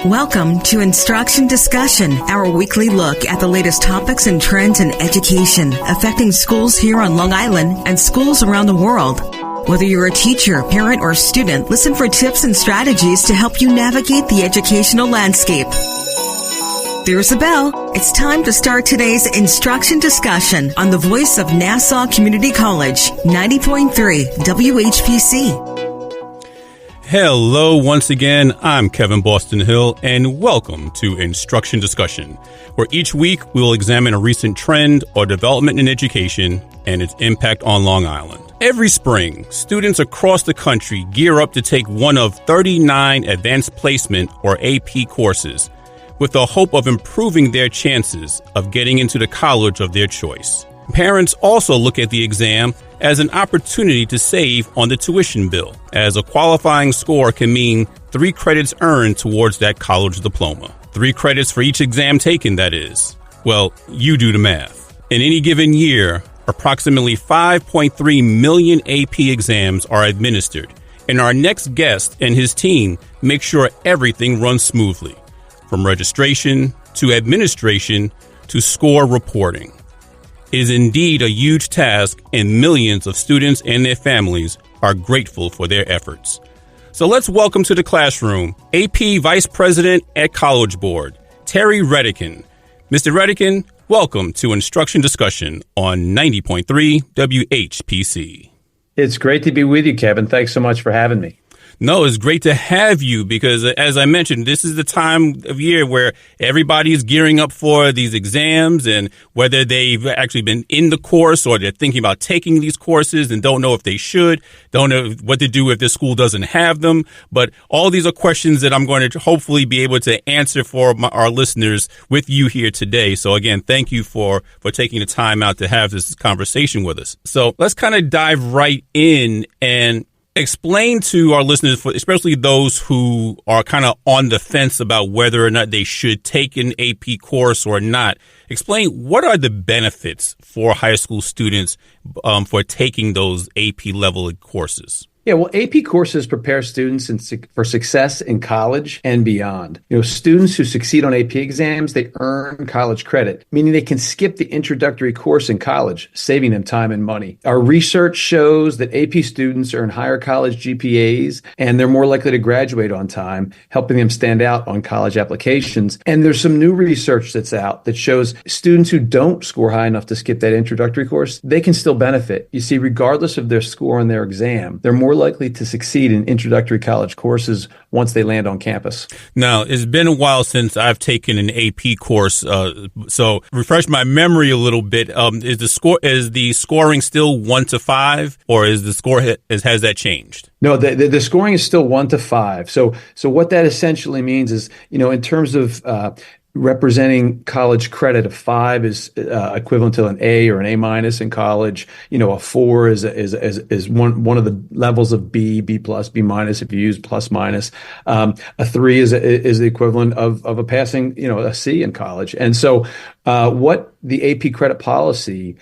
Welcome to Instruction Discussion, our weekly look at the latest topics and trends in education affecting schools here on Long Island and schools around the world. Whether you're a teacher, parent, or student, listen for tips and strategies to help you navigate the educational landscape. There's a bell. It's time to start today's Instruction Discussion on the voice of Nassau Community College, 90.3 WHPC. Hello, once again, I'm Kevin Boston Hill, and welcome to Instruction Discussion, where each week we will examine a recent trend or development in education and its impact on Long Island. Every spring, students across the country gear up to take one of 39 advanced placement or AP courses, with the hope of improving their chances of getting into the college of their choice. Parents also look at the exam as an opportunity to save on the tuition bill, as a qualifying score can mean 3 credits earned towards that college diploma. 3 credits for each exam taken, that is. Well, you do the math. In any given year, approximately 5.3 million AP exams are administered, and our next guest and his team make sure everything runs smoothly, from registration to administration to score reporting. It is indeed a huge task, and millions of students and their families are grateful for their efforts. So let's welcome to the classroom AP Vice President at College Board, Terry Redican. Mr. Redican, welcome to Instruction Discussion on 90.3 WHPC. It's great to be with you, Kevin. Thanks so much for having me. No, it's great to have you because, as I mentioned, this is the time of year where everybody is gearing up for these exams, and whether they've actually been in the course or they're thinking about taking these courses and don't know if they should, don't know what to do if the school doesn't have them. But all these are questions that I'm going to hopefully be able to answer for our listeners with you here today. So again, thank you for taking the time out to have this conversation with us. So let's kind of dive right in and explain to our listeners, especially those who are kind of on the fence about whether or not they should take an AP course or not. Explain what are the benefits for high school students for taking those AP level courses. Yeah, well, AP courses prepare students for success in college and beyond. Students who succeed on AP exams, they earn college credit, meaning they can skip the introductory course in college, saving them time and money. Our research shows that AP students earn higher college GPAs, and they're more likely to graduate on time, helping them stand out on college applications. And there's some new research that's out that shows students who don't score high enough to skip that introductory course, they can still benefit. You see, regardless of their score on their exam, they're more likely to succeed in introductory college courses once they land on campus. Now, it's been a while since I've taken an AP course, so refresh my memory a little bit. Is the scoring still 1 to 5, or is the score has that changed? No, the scoring is still 1 to 5. So what that essentially means is, in terms of representing college credit, a 5 is equivalent to an A or an A minus in college. A 4 is one of the levels of B plus, B minus if you use plus minus. A 3 is the equivalent of a passing, a C in college. And so what the AP credit policy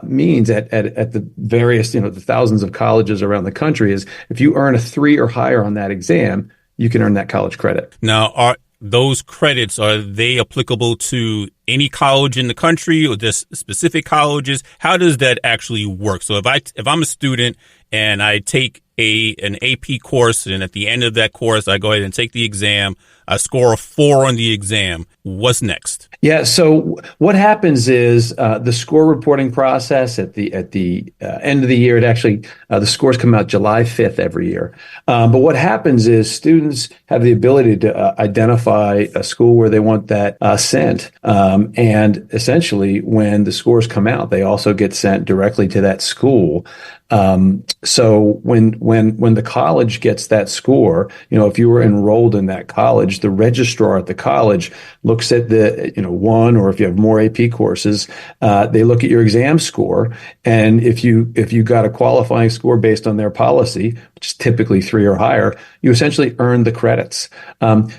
means at the various, the thousands of colleges around the country is if you earn a 3 or higher on that exam, you can earn that college credit. Now, those credits, are they applicable to any college in the country or just specific colleges? How does that actually work? So if I'm a student and I take an AP course, and at the end of that course, I go ahead and take the exam, I score a 4 on the exam, what's next? Yeah. So what happens is the score reporting process at the end of the year, the scores come out July 5th every year. But what happens is students have the ability to identify a school where they want that sent. And essentially, when the scores come out, they also get sent directly to that school. So when the college gets that score, if you were enrolled in that college, the registrar at the college looks at the, one, or if you have more AP courses, they look at your exam score. And if you got a qualifying score based on their policy, which is typically 3 or higher, you essentially earn the credits.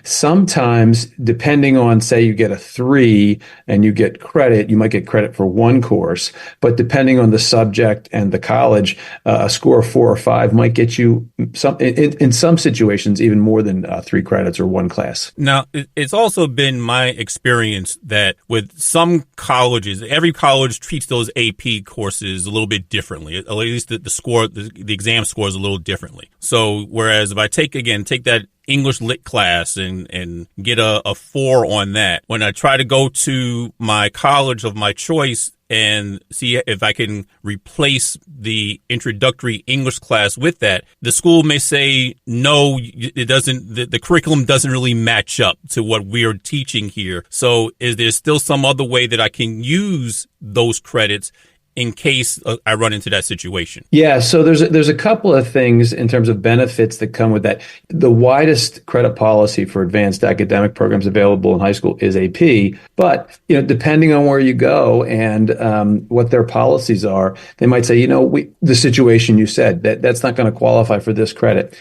Sometimes, depending on, say, you get a 3 and you get credit, you might get credit for one course. But depending on the subject and the college, a score of 4 or 5 might get you in some situations even more than 3 credits or one class. Now, it's also been my experience that with some colleges, every college treats those AP courses a little bit differently. At least the exam scores a little differently. So whereas if I take that English lit class and get a 4 on that, when I try to go to my college of my choice and see if I can replace the introductory English class with that, the school may say, no, it doesn't, the curriculum doesn't really match up to what we're teaching here. So is there still some other way that I can use those credits in case I run into that situation? Yeah, so there's a couple of things in terms of benefits that come with that. The widest credit policy for advanced academic programs available in high school is AP, but depending on where you go and what their policies are, they might say, the situation you said that's not going to qualify for this credit.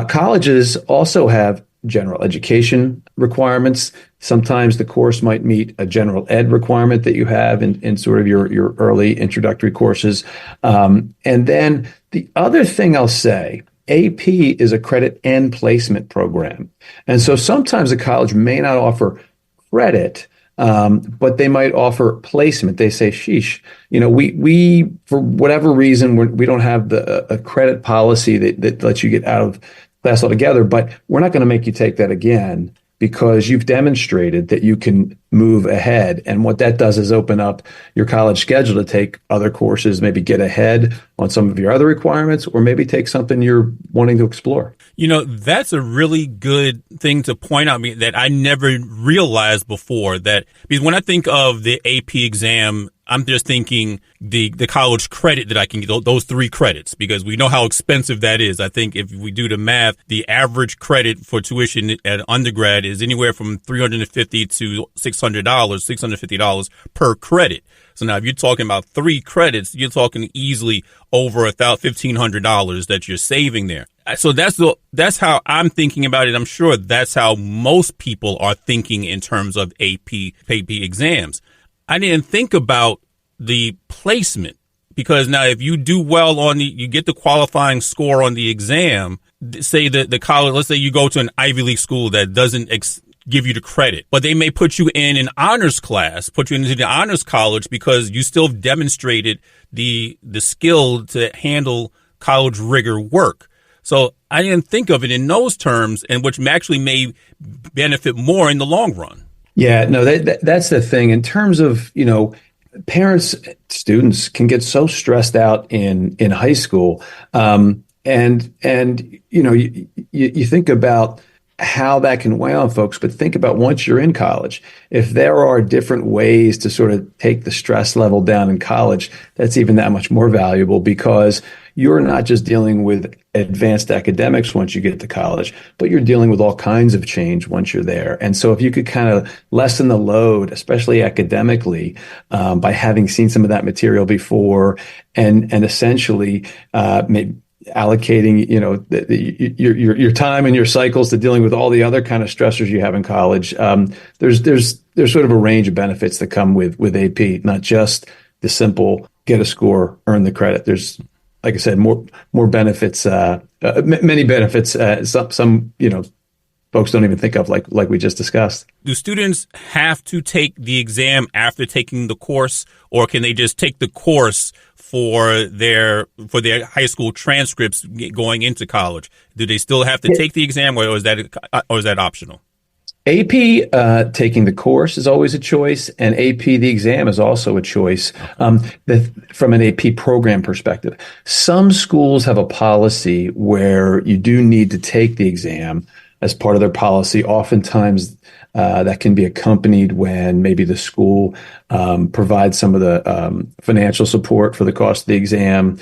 Colleges also have general education requirements. Sometimes the course might meet a general ed requirement that you have in sort of your early introductory courses. And then the other thing I'll say, AP is a credit and placement program. And so sometimes a college may not offer credit, but they might offer placement. They say, sheesh, we for whatever reason, we don't have a credit policy that lets you get out of class altogether, but we're not going to make you take that again because you've demonstrated that you can move ahead. And what that does is open up your college schedule to take other courses, maybe get ahead on some of your other requirements, or maybe take something you're wanting to explore. That's a really good thing to point out that I never realized before, because when I think of the AP exam, I'm just thinking the college credit that I can get, those 3 credits, because we know how expensive that is. I think if we do the math, the average credit for tuition at undergrad is anywhere from $350 to $650 per credit. So now if you're talking about 3 credits, you're talking easily over $1,500 that you're saving there. So that's how I'm thinking about it. I'm sure that's how most people are thinking in terms of AP exams. I didn't think about the placement, because now if you do well you get the qualifying score on the exam, say the college, let's say you go to an Ivy League school that doesn't give you the credit, but they may put you in an honors class, put you into the honors college because you still demonstrated the skill to handle college rigor work. So I didn't think of it in those terms, and which actually may benefit more in the long run. Yeah, no, that's the thing. In terms of, parents, students can get so stressed out in high school. And you think about how that can weigh on folks, but think about once you're in college, if there are different ways to sort of take the stress level down in college, that's even that much more valuable, because you're not just dealing with advanced academics once you get to college, but you're dealing with all kinds of change once you're there. And so if you could kind of lessen the load, especially academically, by having seen some of that material before and essentially maybe allocating, your time and your cycles to dealing with all the other kind of stressors you have in college. There's sort of a range of benefits that come with AP, not just the simple get a score, earn the credit. There's, like I said, more benefits, many benefits. Some folks don't even think of, like we just discussed. Do students have to take the exam after taking the course, or can they just take the course for their high school transcripts going into college? Do they still have to take the exam, or is that optional? AP taking the course is always a choice, and AP the exam is also a choice from an AP program perspective. Some schools have a policy where you do need to take the exam as part of their policy. Oftentimes that can be accompanied when maybe the school provides some of the financial support for the cost of the exam.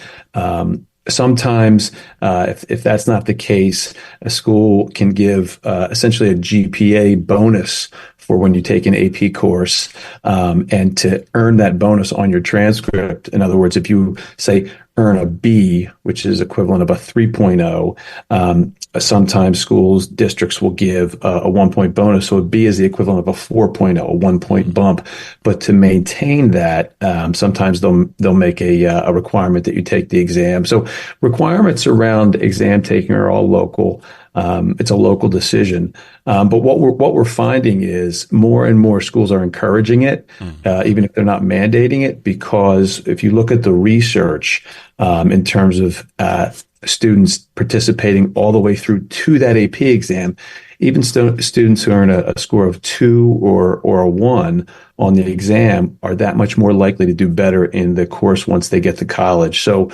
Sometimes, if that's not the case, a school can give essentially a GPA bonus for when you take an AP course, and to earn that bonus on your transcript. In other words, if you say earn a B, which is equivalent of a 3.0, sometimes schools, districts will give a 1 point bonus. So a B is the equivalent of a 4.0, a 1 point bump. But to maintain that, sometimes they'll make a requirement that you take the exam. So requirements around exam taking are all local. It's a local decision. But what we're finding is more and more schools are encouraging it, even if they're not mandating it, because if you look at the research, in terms of students participating all the way through to that AP exam, even students who earn a score of 2 or a 1 on the exam are that much more likely to do better in the course once they get to college. So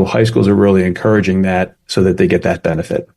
high schools are really encouraging that so that they get that benefit.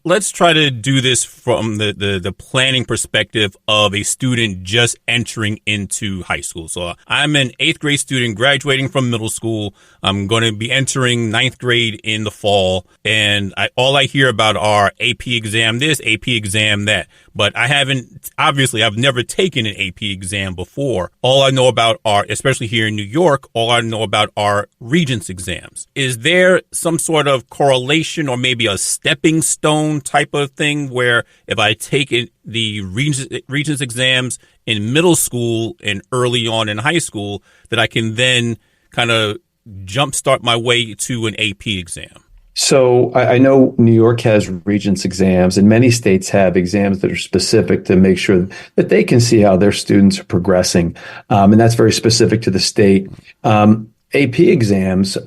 Let's try to do this from the planning perspective of a student just entering into high school. So I'm an 8th grade student graduating from middle school. I'm going to be entering 9th grade in the fall, and all I hear about are AP exam this, AP exam that. But I've never taken an AP exam before. All I know about are, especially here in New York, all I know about are Regents exams. Is there some sort of correlation or maybe a stepping stone type of thing where if I take the Regents exams in middle school and early on in high school, that I can then kind of jumpstart my way to an AP exam? So I know New York has Regents exams, and many states have exams that are specific to make sure that they can see how their students are progressing. And that's very specific to the state. AP exams,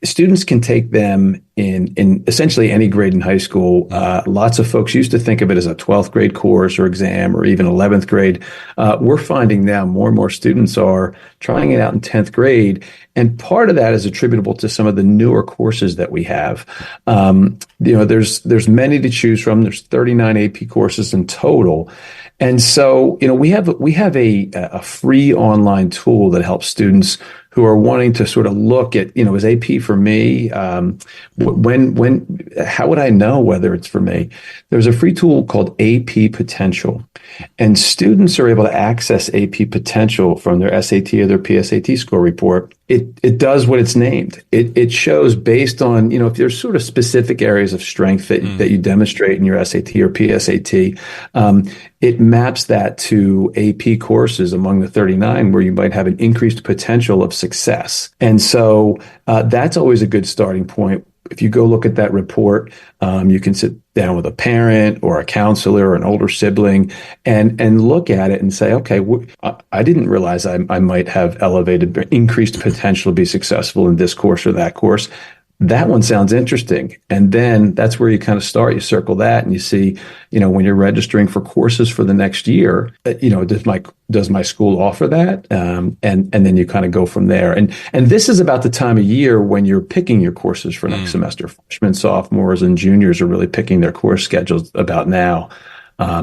students can take them in essentially any grade in high school. Lots of folks used to think of it as a 12th grade course or exam, or even 11th grade. We're finding now more and more students are trying it out in 10th grade. And part of that is attributable to some of the newer courses that we have. There's many to choose from. There's 39 AP courses in total. And so, we have a free online tool that helps students who are wanting to sort of look at, is AP for me? How would I know whether it's for me? There's a free tool called AP Potential, and students are able to access AP Potential from their SAT or their PSAT score report. It does what it's named. It shows based on, if there's sort of specific areas of strength that you demonstrate in your SAT or PSAT, it maps that to AP courses among the 39 where you might have an increased potential of success. And so that's always a good starting point. If you go look at that report, you can sit down with a parent or a counselor or an older sibling and look at it and say, okay, I didn't realize I might have increased potential to be successful in this course or that course. That one sounds interesting. And then that's where you kind of start. You circle that and you see, when you're registering for courses for the next year, does my school offer that? And then you kind of go from there. And this is about the time of year when you're picking your courses for next semester. Freshmen, sophomores, and juniors are really picking their course schedules about now.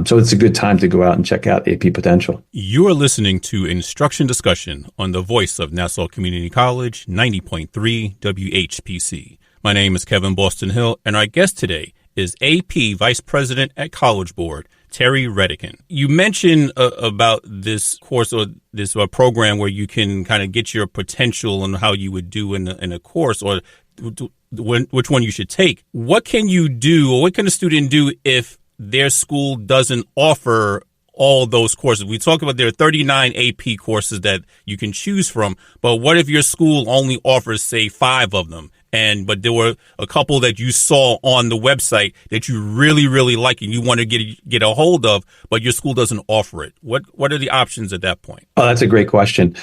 So it's a good time to go out and check out AP Potential. You are listening to Instruction Discussion on the voice of Nassau Community College, 90.3 WHPC. My name is Kevin Boston Hill, and our guest today is AP Vice President at College Board, Terry Redican. You mentioned about this course or this program where you can kind of get your potential and how you would do in a course or which one you should take. What can you do, or what can a student do if their school doesn't offer all those courses? We talk about there are 39 AP courses that you can choose from, but what if your school only offers, say, 5 of them? But there were a couple that you saw on the website that you really, really like and you want to get a hold of, but your school doesn't offer it. What are the options at that point? Oh, that's a great question.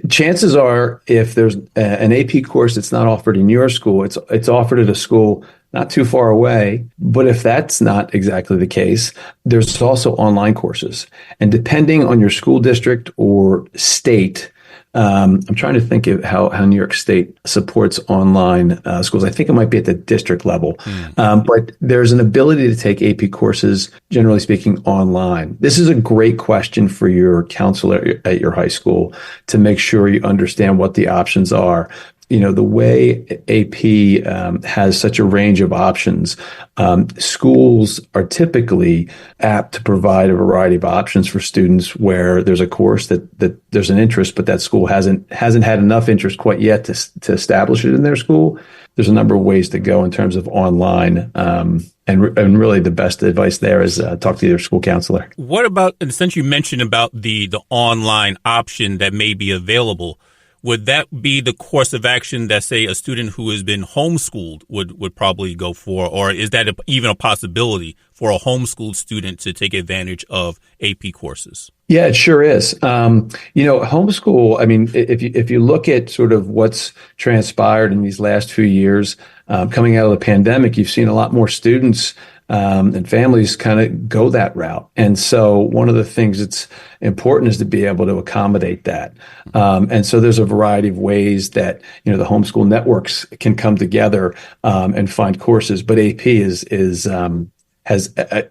Chances are, if there's an AP course that's not offered in your school, it's offered at a school not too far away. But if that's not exactly the case, there's also online courses. And depending on your school district or state, I'm trying to think of how New York State supports online schools. I think it might be at the district level. But there's an ability to take AP courses, generally speaking, online. This is a great question for your counselor at your high school to make sure you understand what the options are. the way AP has such a range of options, schools are typically apt to provide a variety of options for students where there's a course that there's an interest, but that school hasn't had enough interest quite yet to establish it in their school. There's a number of ways to go in terms of online. And really the best advice there is talk to your school counselor. What about, and since you mentioned about the online option that may be available, would that be the course of action that, say, a student who has been homeschooled would probably go for? Or is that even a possibility for a homeschooled student to take advantage of AP courses? Yeah, it sure is. Homeschool, I mean, if you look at sort of what's transpired in these last few years, coming out of the pandemic, you've seen a lot more students and families kind of go that route. And so one of the things that's important is to be able to accommodate that. And so there's a variety of ways that, the homeschool networks can come together and find courses. But AP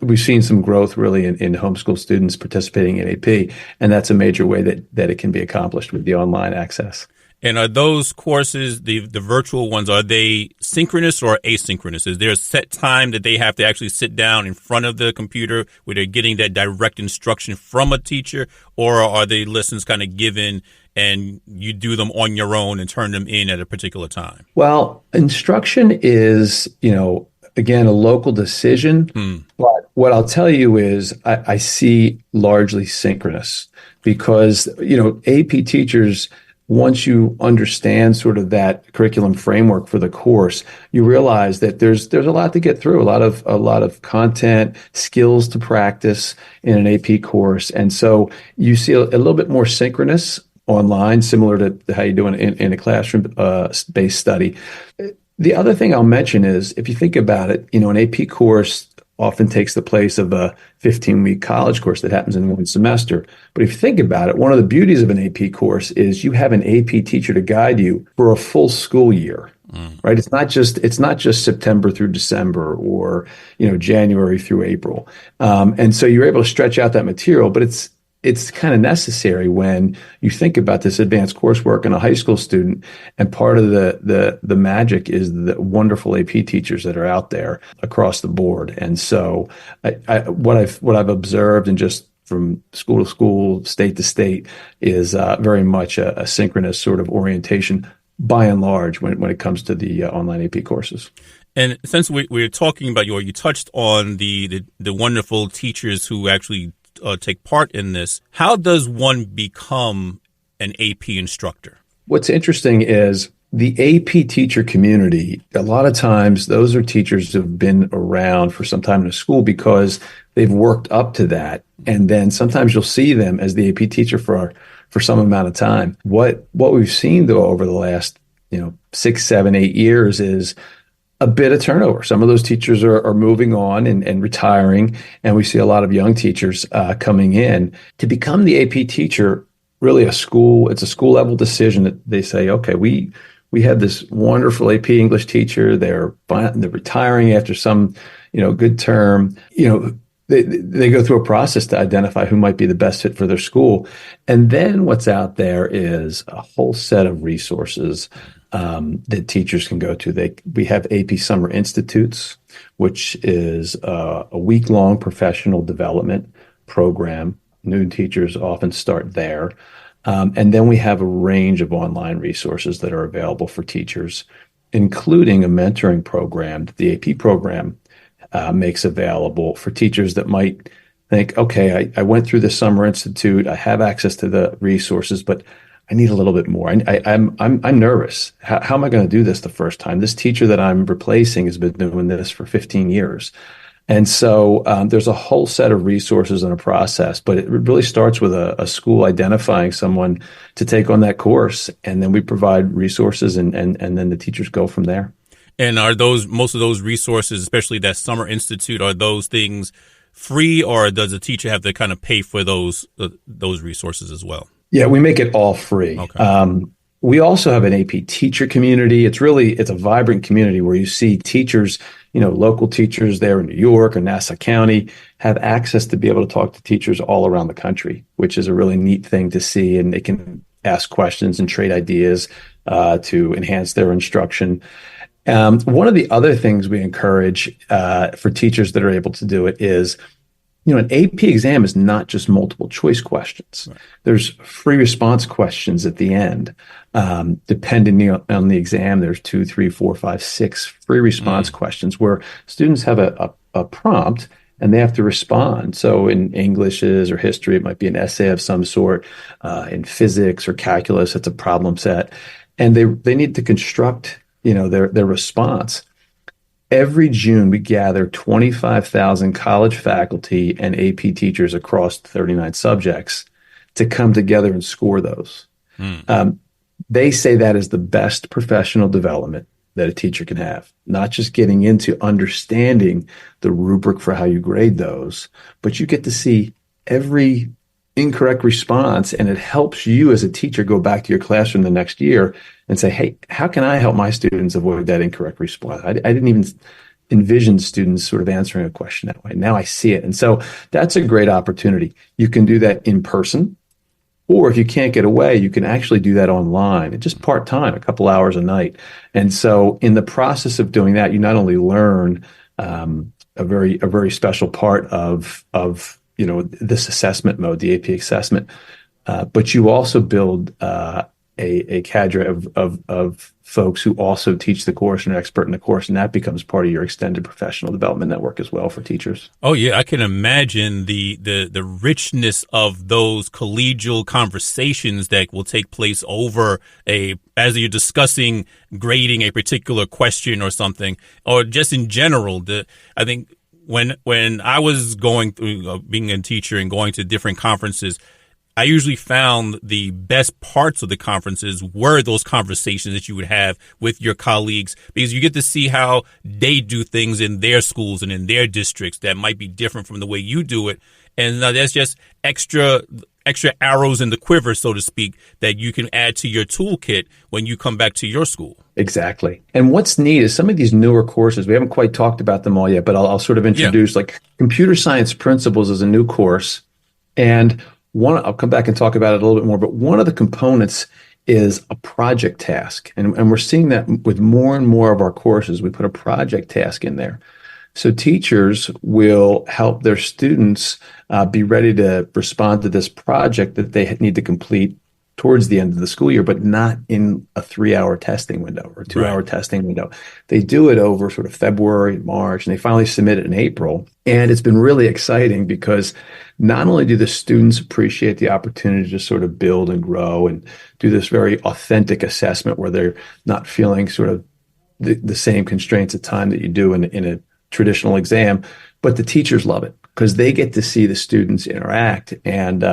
we've seen some growth really in homeschool students participating in AP. And that's a major way that it can be accomplished with the online access. And are those courses, the virtual ones, are they synchronous or asynchronous? Is there a set time that they have to actually sit down in front of the computer where they're getting that direct instruction from a teacher? Or are the lessons kind of given and you do them on your own and turn them in at a particular time? Well, instruction is, again, a local decision. But what I'll tell you is I see largely synchronous because, AP teachers, once you understand sort of that curriculum framework for the course, you realize that there's a lot to get through, a lot of content, skills to practice in an AP course. And so you see a little bit more synchronous online, similar to how you do in a classroom based study. The other thing I'll mention is if you think about it, an AP course often takes the place of a 15-week college course that happens in one semester. But if you think about it, one of the beauties of an AP course is you have an AP teacher to guide you for a full school year, right? It's not just September through December or, January through April. And so you're able to stretch out that material, but it's kind of necessary when you think about this advanced coursework in a high school student. And part of the magic is the wonderful AP teachers that are out there across the board. And so what I've observed and just from school to school, state to state is very much a synchronous sort of orientation by and large when it comes to the online AP courses. And since we're talking about you touched on the wonderful teachers who actually take part in this. How does one become an AP instructor? What's interesting is the AP teacher community, a lot of times those are teachers who've been around for some time in a school because they've worked up to that. And then sometimes you'll see them as the AP teacher for some amount of time. What we've seen though over the last 6, 7, 8 years is a bit of turnover. Some of those teachers are moving on and retiring, and we see a lot of young teachers coming in. To become the AP teacher, really it's a school level decision that they say, okay, we have this wonderful AP English teacher. They're retiring after some, good term. They go through a process to identify who might be the best fit for their school. And then what's out there is a whole set of resources that teachers can go to. We have AP Summer Institutes, which is a week-long professional development program. New teachers often start there. And then we have a range of online resources that are available for teachers, including a mentoring program that the AP program makes available for teachers that might think, okay, I went through the Summer Institute, I have access to the resources, but I need a little bit more. I'm nervous. How am I going to do this the first time? This teacher that I'm replacing has been doing this for 15 years. And so there's a whole set of resources and a process, but it really starts with a school identifying someone to take on that course. And then we provide resources and then the teachers go from there. And are most of those resources, especially that Summer Institute, are those things free, or does the teacher have to kind of pay for those resources as well? Yeah, we make it all free. Okay. We also have an AP teacher community. It's a vibrant community where you see teachers, local teachers there in New York or Nassau County have access to be able to talk to teachers all around the country, which is a really neat thing to see. And they can ask questions and trade ideas. to enhance their instruction. One of the other things we encourage for teachers that are able to do it is, an AP exam is not just multiple choice questions. Right. There's free response questions at the end. Depending on the exam, there's 2, 3, 4, 5, 6 free response questions where students have a prompt and they have to respond. So in Englishes or history, it might be an essay of some sort. In physics or calculus, it's a problem set. And they need to construct, their response. Every June, we gather 25,000 college faculty and AP teachers across 39 subjects to come together and score those. They say that is the best professional development that a teacher can have, not just getting into understanding the rubric for how you grade those, but you get to see every incorrect response, and it helps you as a teacher go back to your classroom the next year and say, hey, how can I help my students avoid that incorrect response? I didn't even envision students sort of answering a question that way. Now I see it. And so that's a great opportunity. You can do that in person, or if you can't get away, you can actually do that online, just part-time, a couple hours a night. And so in the process of doing that, you not only learn a very special part of this assessment mode, the AP assessment, but you also build a cadre of folks who also teach the course and are expert in the course, and that becomes part of your extended professional development network as well for teachers. Oh yeah, I can imagine the richness of those collegial conversations that will take place over as you're discussing grading a particular question or something, or just in general. I think when I was going through being a teacher and going to different conferences, I usually found the best parts of the conferences were those conversations that you would have with your colleagues, because you get to see how they do things in their schools and in their districts that might be different from the way you do it. And that's just extra arrows in the quiver, so to speak, that you can add to your toolkit when you come back to your school. Exactly. And what's neat is some of these newer courses, we haven't quite talked about them all yet, but I'll sort of introduce, like Computer Science Principles is a new course. And I'll come back and talk about it a little bit more, but one of the components is a project task. And we're seeing that with more and more of our courses. We put a project task in there. So teachers will help their students be ready to respond to this project that they need to complete towards the end of the school year, but not in a 3-hour testing window or 2-hour testing window. They do it over sort of February, March, and they finally submit it in April. And it's been really exciting because not only do the students appreciate the opportunity to sort of build and grow and do this very authentic assessment where they're not feeling sort of the same constraints of time that you do in a traditional exam, but the teachers love it because they get to see the students interact. And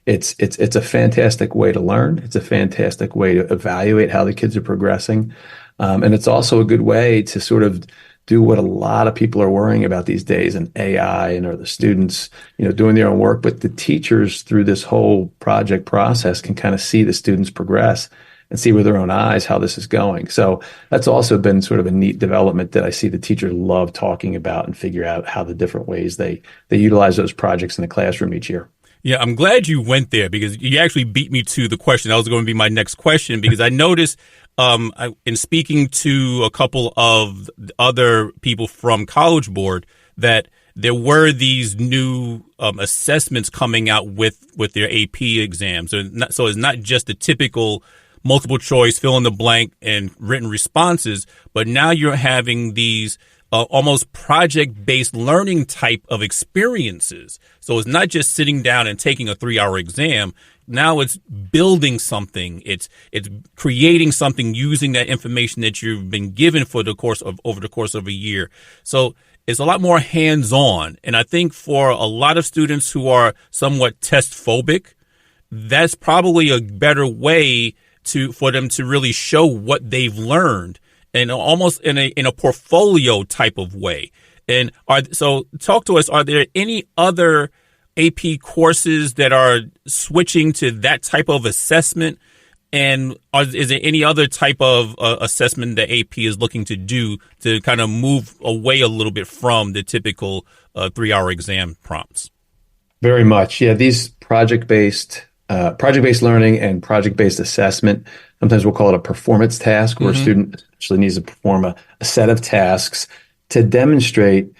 it's a fantastic way to learn. It's a fantastic way to evaluate how the kids are progressing. And it's also a good way to sort of do what a lot of people are worrying about these days in AI and are the students, doing their own work. But the teachers through this whole project process can kind of see the students progress and see with their own eyes how this is going. So that's also been sort of a neat development that I see the teachers love talking about and figure out how the different ways they utilize those projects in the classroom each year. Yeah, I'm glad you went there because you actually beat me to the question. That was going to be my next question because I noticed in speaking to a couple of other people from College Board that there were these new assessments coming out with their AP exams. So it's not just the typical multiple choice, fill in the blank and written responses, but now you're having these almost project-based learning type of experiences. So it's not just sitting down and taking a 3-hour exam. Now it's building something. It's creating something using that information that you've been given over the course of a year. So it's a lot more hands-on. And I think for a lot of students who are somewhat test phobic, that's probably a better way for them to really show what they've learned, and almost in a portfolio type of way. And so talk to us, are there any other AP courses that are switching to that type of assessment? And is there any other type of assessment that AP is looking to do to kind of move away a little bit from the typical 3-hour exam prompts? Very much. Yeah, these project-based learning and project-based assessment, sometimes we'll call it a performance task, where a student essentially needs to perform a set of tasks to demonstrate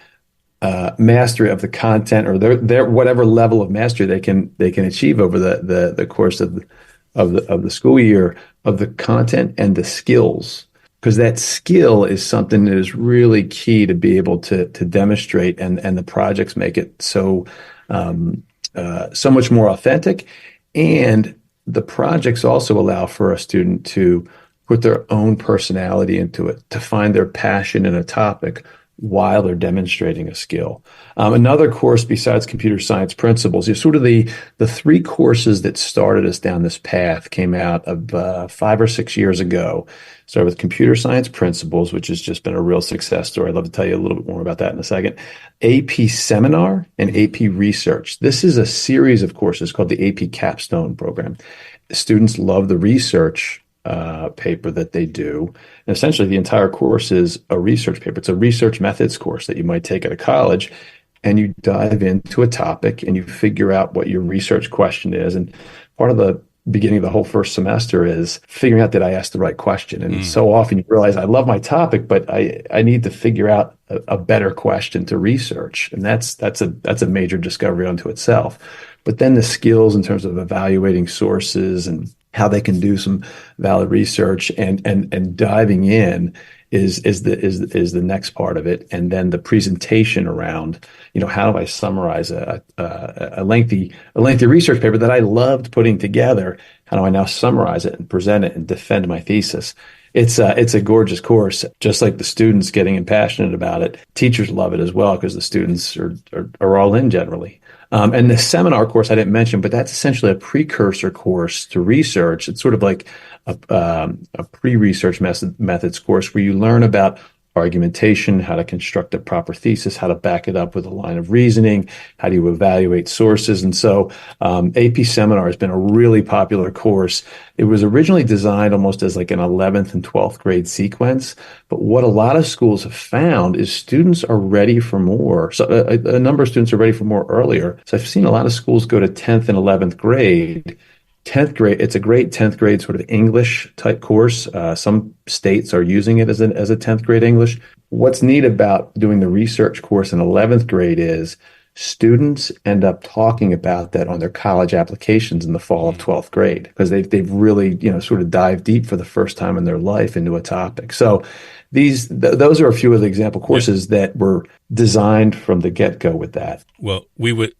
mastery of the content, or their whatever level of mastery they can achieve over the course of the school year, of the content and the skills. Because that skill is something that is really key to be able to demonstrate, and the projects make it so much more authentic. And the projects also allow for a student to put their own personality into it, to find their passion in a topic while they're demonstrating a skill. Another course besides computer science principles, sort of the three courses that started us down this path came out of 5 or 6 years ago. Started with computer science principles, which has just been a real success story. I'd love to tell you a little bit more about that in a second. AP Seminar and AP Research. This is a series of courses called the AP Capstone program. The students love the research paper that they do. And essentially, the entire course is a research paper. It's a research methods course that you might take at a college, and you dive into a topic and you figure out what your research question is. And part of the beginning of the whole first semester is figuring out that I asked the right question. And so often you realize I love my topic, but I need to figure out a better question to research. And that's a major discovery unto itself. But then the skills in terms of evaluating sources and how they can do some valid research and diving in is the next part of it. And then the presentation around, how do I summarize a lengthy research paper that I loved putting together? How do I now summarize it and present it and defend my thesis? It's a gorgeous course. Just like the students getting passionate about it, teachers love it as well, because the students are all in generally. And the seminar course I didn't mention, but that's essentially a precursor course to research. It's sort of like a pre-research methods course where you learn about argumentation, how to construct a proper thesis, how to back it up with a line of reasoning, how do you evaluate sources. And so AP Seminar has been a really popular course. It was originally designed almost as like an 11th and 12th grade sequence. But what a lot of schools have found is students are ready for more. So a number of students are ready for more earlier. So I've seen a lot of schools go to 10th and 11th grade. 10th grade, it's a great 10th grade sort of English type course. Some states are using it as a 10th grade English. What's neat about doing the research course in 11th grade is students end up talking about that on their college applications in the fall of 12th grade, because they've really, sort of dived deep for the first time in their life into a topic. So those are a few of the example courses that were designed from the get-go with that. Well,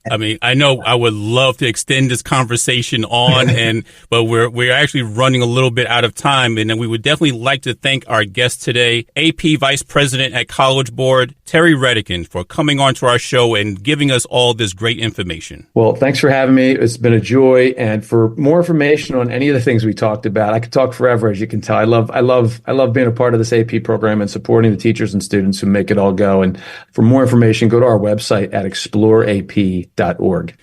I know I would love to extend this conversation on, but we're actually running a little bit out of time. And then we would definitely like to thank our guest today, AP Vice President at College Board, Terry Redican, for coming on to our show and giving us all this great information. Well, thanks for having me. It's been a joy. And for more information on any of the things we talked about, I could talk forever, as you can tell. I love being a part of this AP program and supporting the teachers and students who make it all go. And for more information, go to our website at exploreap.org.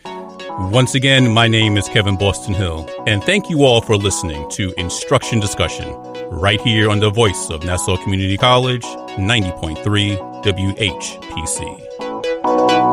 Once again, my name is Kevin Boston Hill, and thank you all for listening to Instruction Discussion, right here on the voice of Nassau Community College, 90.3 WHPC.